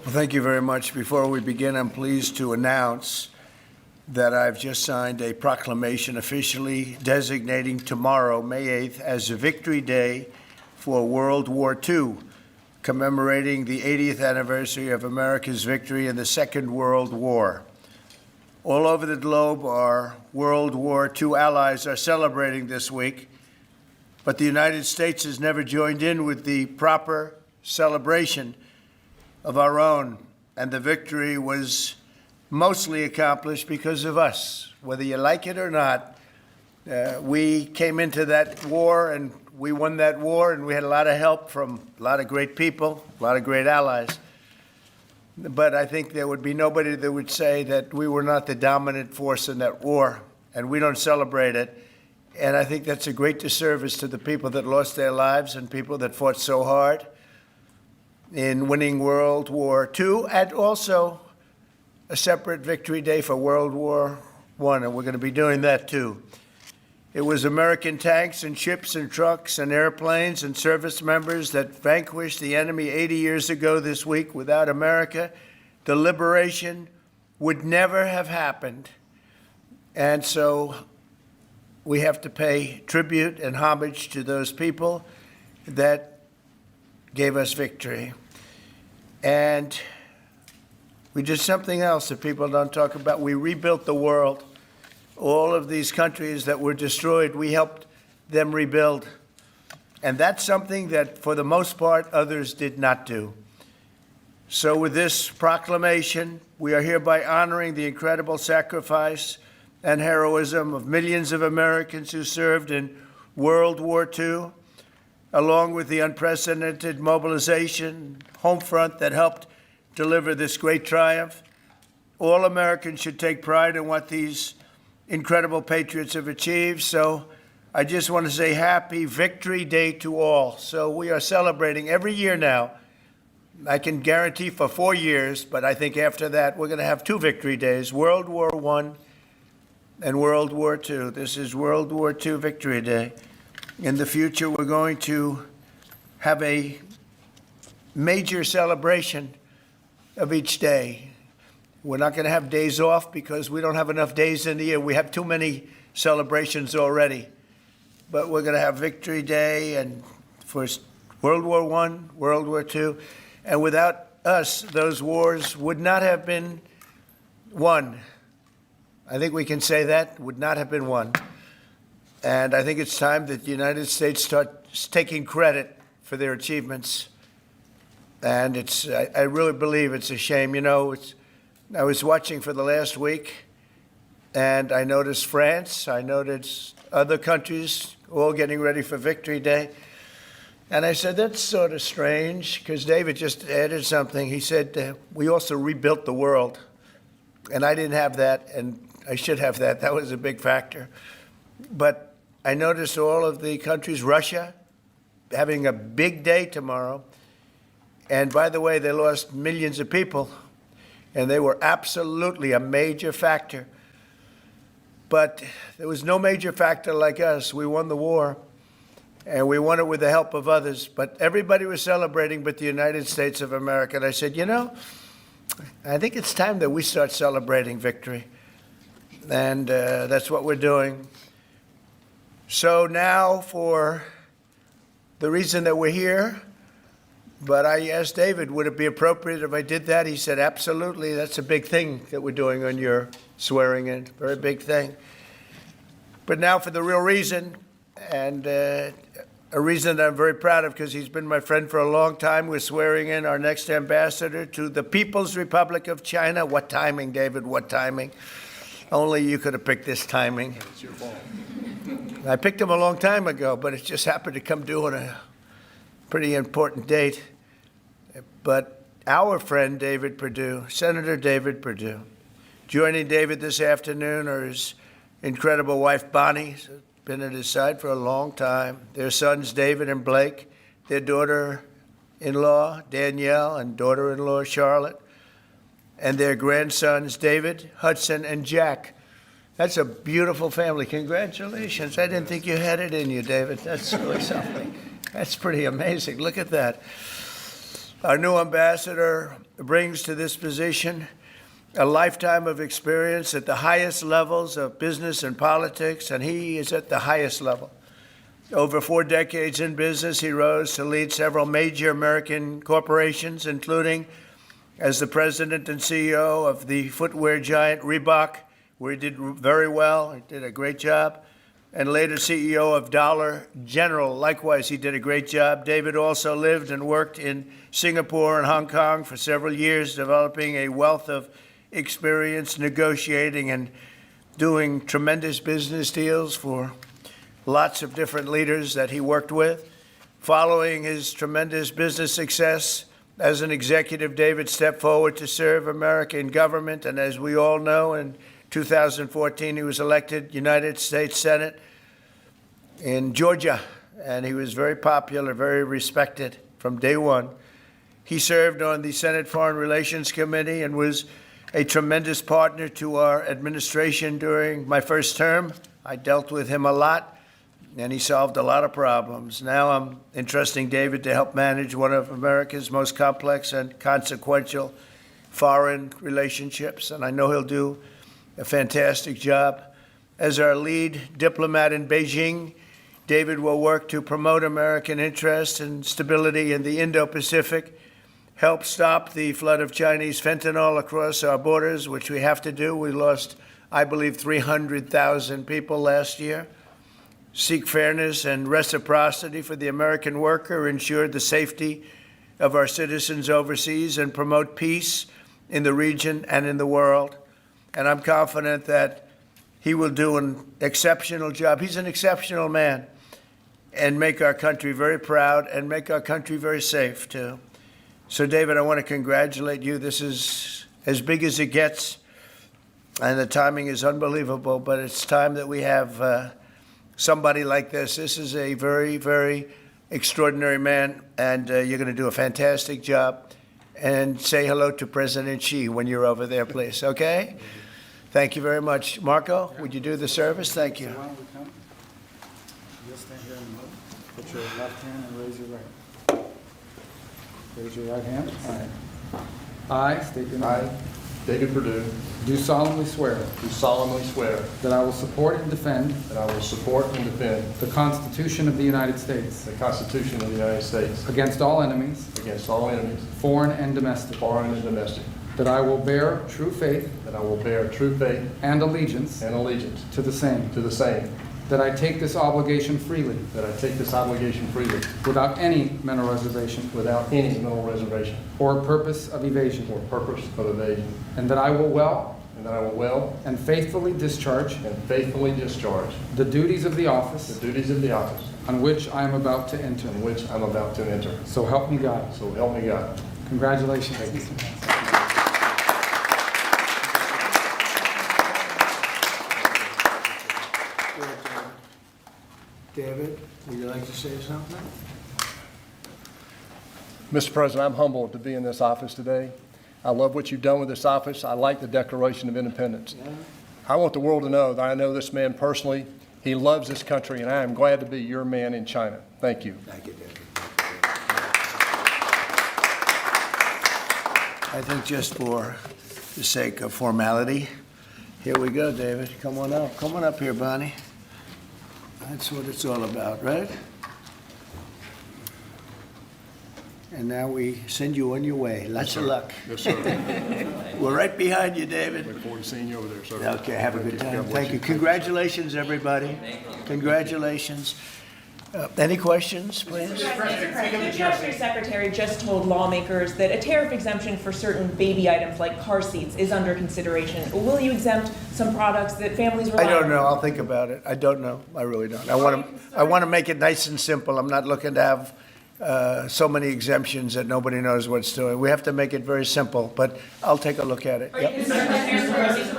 Well, thank you very much. Before we begin, I'm pleased to announce that I've just signed a proclamation officially designating tomorrow, May 8th, as a Victory Day for World War II, commemorating the 80th anniversary of America's victory in the Second World War. All over the globe, our World War II allies are celebrating this week, but the United States has never joined in with the proper celebration of our own, and the victory was mostly accomplished because of us. Whether you like it or not, we came into that war and we won that war, and we had a lot of help from a lot of great people, a lot of great allies. But I think there would be nobody that would say that we were not the dominant force in that war, and we don't celebrate it. And I think that's a great disservice to the people that lost their lives and people that fought so hard in winning World War II, and also a separate Victory Day for World War I, and we're going to be doing that too. It was American tanks and ships and trucks and airplanes and service members that vanquished the enemy 80 years ago this week. Without America, the liberation would never have happened. And so we have to pay tribute and homage to those people that gave us victory. And we did something else that people don't talk about. We rebuilt the world. All of these countries that were destroyed, we helped them rebuild. And that's something that, for the most part, others did not do. So with this proclamation, we are hereby honoring the incredible sacrifice and heroism of millions of Americans who served in World War II, along with the unprecedented mobilization, home front that helped deliver this great triumph. All Americans should take pride in what these incredible patriots have achieved. So I just want to say happy Victory Day to all. So we are celebrating every year now. I can guarantee for 4 years, but I think after that we're going to have 2 Victory Days, World War I and World War II. This is World War II Victory Day. In the future, we're going to have a major celebration of each day. We're not going to have days off because we don't have enough days in the year. We have too many celebrations already. But we're going to have Victory Day and for World War I, World War II. And without us, those wars would not have been won. I think we can say that, would not have been won. And I think it's time that the United States starts taking credit for their achievements. And I really believe it's a shame. You know, I was watching for the last week, and I noticed France, I noticed other countries all getting ready for Victory Day. And I said, that's sort of strange, because David just added something. He said, we also rebuilt the world. And I didn't have that, and I should have that. That was a big factor. But I noticed all of the countries, Russia, having a big day tomorrow. And by the way, they lost millions of people, and they were absolutely a major factor. But there was no major factor like us. We won the war, and we won it with the help of others. But everybody was celebrating but the United States of America. And I said, you know, I think it's time that we start celebrating victory. And that's what we're doing. So now for the reason that we're here, but I asked David, would it be appropriate if I did that? He said, absolutely. That's a big thing that we're doing on your swearing in, very big thing. But now for the real reason, and a reason that I'm very proud of because he's been my friend for a long time. We're swearing in our next ambassador to the People's Republic of China. What timing, David, what timing? Only you could have picked this timing. It's your fault. I picked him a long time ago, but it just happened to come due on a pretty important date. But our friend David Perdue, Senator David Perdue, joining David this afternoon are his incredible wife, Bonnie, who's been at his side for a long time, their sons, David and Blake, their daughter-in-law, Danielle, and daughter-in-law, Charlotte, and their grandsons, David, Hudson, and Jack. That's a beautiful family. Congratulations. I didn't think you had it in you, David. That's really something. That's pretty amazing. Look at that. Our new ambassador brings to this position a lifetime of experience at the highest levels of business and politics, and he is at the highest level. Over 4 decades in business, he rose to lead several major American corporations, including as the president and CEO of the footwear giant Reebok, where he did very well. He did a great job. And later CEO of Dollar General. Likewise, he did a great job. David also lived and worked in Singapore and Hong Kong for several years, developing a wealth of experience negotiating and doing tremendous business deals for lots of different leaders that he worked with. Following his tremendous business success as an executive, David stepped forward to serve America in government, and as we all know, in 2014, he was elected United States Senate in Georgia, and he was very popular, very respected from day one. He served on the Senate Foreign Relations Committee and was a tremendous partner to our administration during my first term. I dealt with him a lot, and he solved a lot of problems. Now I'm entrusting David to help manage one of America's most complex and consequential foreign relationships, and I know he'll do a fantastic job. As our lead diplomat in Beijing, David will work to promote American interests and stability in the Indo-Pacific, help stop the flood of Chinese fentanyl across our borders, which we have to do. We lost, I believe, 300,000 people last year. Seek fairness and reciprocity for the American worker, ensure the safety of our citizens overseas, and promote peace in the region and in the world. And I'm confident that he will do an exceptional job. He's an exceptional man, and make our country very proud and make our country very safe, too. So, David, I want to congratulate you. This is as big as it gets, and the timing is unbelievable, but it's time that we have somebody like this. This is a very, very extraordinary man, and you're going to do a fantastic job. And say hello to President Xi when you're over there, please, okay? Thank you very much. Marco, would you do the service? Thank you. So why don't we come? You'll stand here in the middle. Put your left hand and raise your right. Raise your right hand. I state your name. I, David Perdue, Do solemnly swear do solemnly swear that I will support and defend that I will support and defend the Constitution of the United States the Constitution of the United States against all enemies, against all enemies, foreign and domestic, foreign and domestic, that I will bear true faith that I will bear true faith and allegiance and allegiance to the same, to the same, that I take this obligation freely that I take this obligation freely without any mental reservation without any mental reservation or purpose of evasion, or purpose of evasion, and that I will well and that I will well and faithfully discharge and faithfully discharge the duties of the the office duties of the office on which I am about to enter. in which I'm about to enter. So help me God. So help me God. Congratulations. David, would you like to say something? Mr. President, I'm humbled to be in this office today. I love what you've done with this office. I like the Declaration of Independence. Yeah. I want the world to know that I know this man personally. He loves this country, and I am glad to be your man in China. Thank you. Thank you, David. I think just for the sake of formality, here we go, David. Come on up. Come on up here, Bonnie. That's what it's all about, right? And now we send you on your way. Lots of luck. Yes, sir. We're right behind you, David. Look forward to seeing you over there, sir. Okay, have a good time. God bless Thank you. Congratulations, everybody. Congratulations. Any questions, please? Mr. President, the Justice Secretary just told lawmakers that a tariff exemption for certain baby items like car seats is under consideration. Will you exempt some products that families rely I on? don't know. I'll think about it. I don't know. I really don't. I want to make it nice and simple. I'm not looking to have so many exemptions that nobody knows what's doing. We have to make it very simple, but I'll take a look at it. Yep.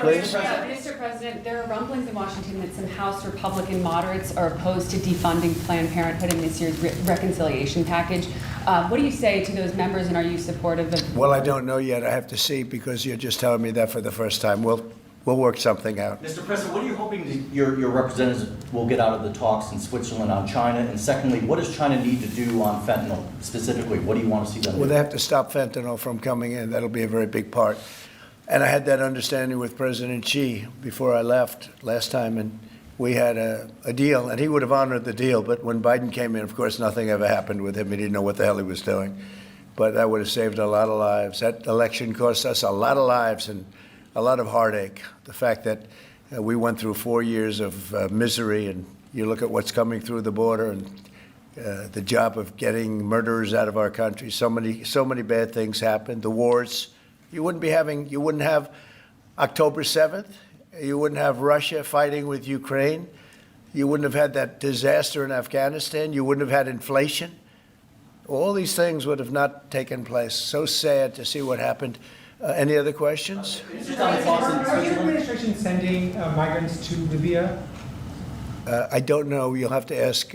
Please. Mr. President, there are rumblings in Washington that some House Republican moderates are opposed to defunding Planned Parenthood in this year's reconciliation package. What do you say to those members, and are you supportive of? Well, I don't know yet. I have to see because you're just telling me that for the first time. we'll work something out. Mr. President, what are you hoping that your representatives will get out of the talks in Switzerland on China? And secondly, what does China need to do on fentanyl specifically? What do you want to see them do? Well, they have to stop fentanyl from coming in. That'll be a very big part. And I had that understanding with President Xi before I left last time, and we had a deal, and he would have honored the deal. But when Biden came in, of course, nothing ever happened with him. He didn't know what the hell he was doing. But that would have saved a lot of lives. That election cost us a lot of lives and a lot of heartache. The fact that we went through 4 years of misery, and you look at what's coming through the border, and the job of getting murderers out of our country. So many bad things happened. The wars. You wouldn't have October 7th. You wouldn't have Russia fighting with Ukraine. You wouldn't have had that disaster in Afghanistan. You wouldn't have had inflation. All these things would have not taken place. So sad to see what happened. Any other questions? Are your administration sending migrants to Libya? I don't know. You'll have to ask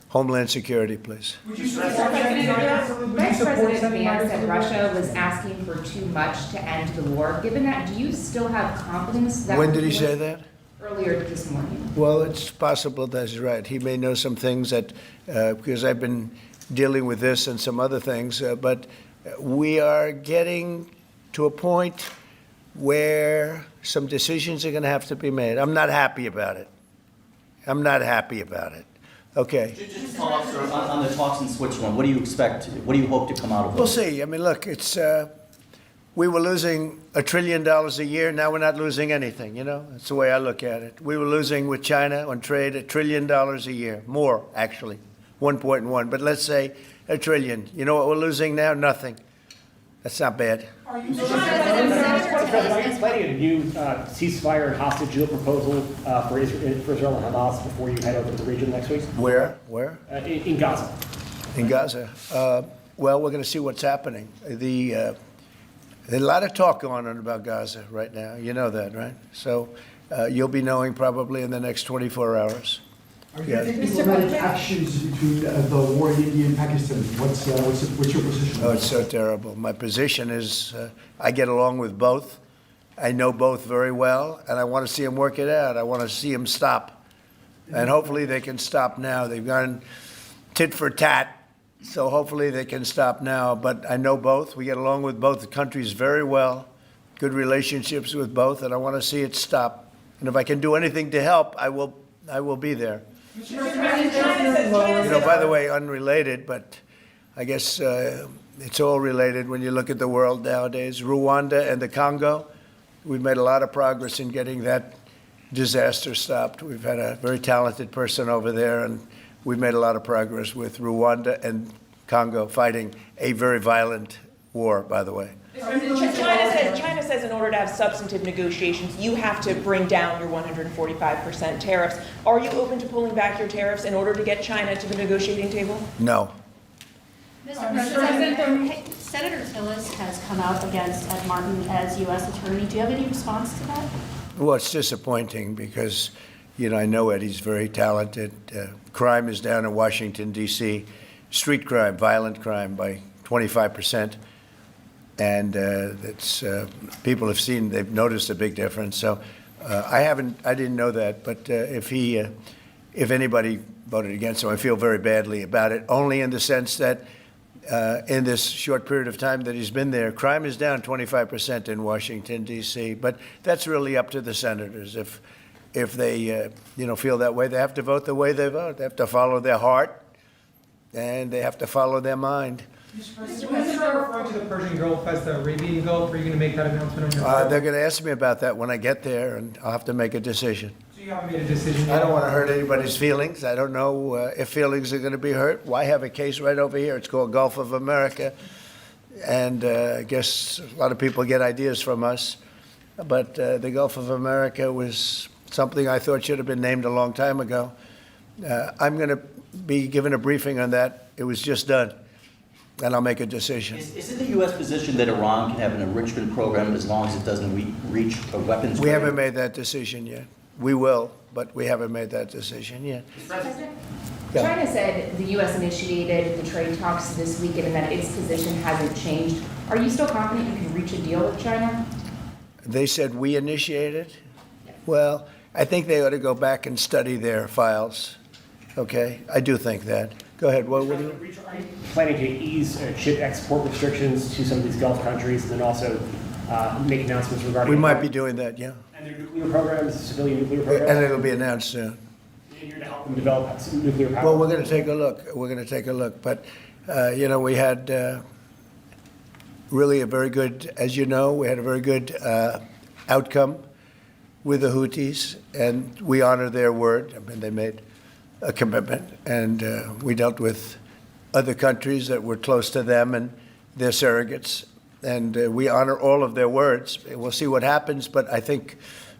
Homeland Security, please. Would you support sending migrants? Would you Vice support President sending Vance migrants said to Russia was asking for too much to end the war. Given that, do you still have confidence that... When did he say that? Earlier this morning. Well, it's possible that he's right. He may know some things that, because I've been dealing with this and some other things, but we are getting to a point where some decisions are going to have to be made. I'm not happy about it. Okay. Just follow up, sir, on the talks in Switzerland. What do you expect? What do you hope to come out of We'll those? see. I mean, look, it's we were losing $1 trillion a year. Now we're not losing anything. You know, that's the way I look at it. We were losing with China on trade $1 trillion a year, more actually, 1.1. But let's say $1 trillion. You know what we're losing now? Nothing. That's not bad. Mr. President, are you planning a new ceasefire and hostage deal proposal for Israel and Hamas before you head over to the region next week? Where? In Gaza. In Gaza. Well, we're going to see what's happening. There's a lot of talk going on about Gaza right now. You know that, right? So you'll be knowing probably in the next 24 hours. Are you taking diplomatic actions between the war in India and Pakistan? What's your position? Oh, it's so terrible. My position is I get along with both. I know both very well, and I want to see them work it out. I want to see them stop. And hopefully they can stop now. They've gone tit for tat, so hopefully they can stop now. But I know both. We get along with both countries very well, good relationships with both, and I want to see it stop. And if I can do anything to help, I will be there. You know, by the way, unrelated, but I guess it's all related when you look at the world nowadays. Rwanda and the Congo, we've made a lot of progress in getting that disaster stopped. We've had a very talented person over there, and we've made a lot of progress with Rwanda and Congo fighting a very violent war, by the way. China says in order to have substantive negotiations, you have to bring down your 145% tariffs. Are you open to pulling back your tariffs in order to get China to the negotiating table? No. Mr. President, Senator Tillis has come out against Ed Martin as U.S. Attorney. Do you have any response to that? Well, it's disappointing because, you know, I know Eddie's very talented. Crime is down in Washington, D.C. Street crime, violent crime by 25%. And people have seen, they've noticed a big difference. So I didn't know that. But if anybody voted against him, I feel very badly about it, only in the sense that in this short period of time that he's been there, crime is down 25% in Washington, D.C. But that's really up to the senators. If they feel that way, they have to vote the way they vote. They have to follow their heart, and they have to follow their mind. Mr. President, when you're referring to the Persian Gulf as the Arabian Gulf, are you going to make that announcement on your part? They're going to ask me about that when I get there, and I'll have to make a decision. So you haven't made a decision yet? I don't want to hurt anybody's feelings. I don't know if feelings are going to be hurt. Why have a case right over here? It's called Gulf of America. And I guess a lot of people get ideas from us. But the Gulf of America was something I thought should have been named a long time ago. I'm going to be given a briefing on that. It was just done. And I'll make a decision. Is it the U.S. position that Iran can have an enrichment program as long as it doesn't reach a weapons? We haven't made that decision yet. We will, but we haven't made that decision yet. President? Yeah. China said the U.S. initiated the trade talks this weekend and that its position hasn't changed. Are you still confident you can reach a deal with China? They said we initiated? Well, I think they ought to go back and study their files, okay? I do think that. Go ahead, what do you? Are you planning to ease chip export restrictions to some of these Gulf countries and then also make announcements regarding? We might be doing that, yeah. And their nuclear programs, civilian nuclear And programs? it'll be announced soon. And you're to help them develop some nuclear power? Well, we're going to take a look. We're going to take a look. But, you know, we had really a very good, as you know, we had a very good outcome with the Houthis, and we honor their word. I mean, they made a commitment, and we dealt with other countries that were close to them and their surrogates, and we honor all of their words. We'll see what happens, but I think,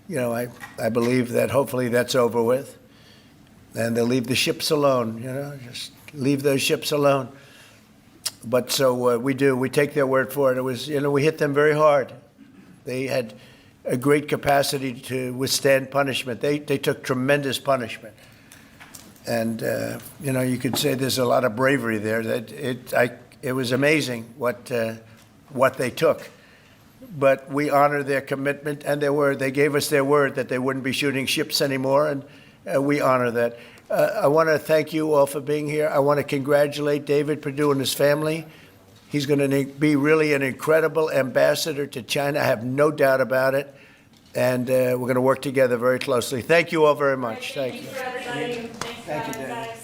you know, I believe that hopefully that's over with, and they'll leave the ships alone, you know, just leave those ships alone. But so we do. We take their word for it. It was, you know, we hit them very hard. They had a great capacity to withstand punishment. They took tremendous punishment. And, you know, you could say there's a lot of bravery there. That it was amazing what they took. But we honor their commitment and their word. They gave us their word that they wouldn't be shooting ships anymore, and we honor that. I want to thank you all for being here. I want to congratulate David Perdue and his family. He's going to be really an incredible ambassador to China. I have no doubt about it. And we're going to work together very closely. Thank you all very much. Thank you. Thank you for everybody. Thanks, Thank you, guys. David.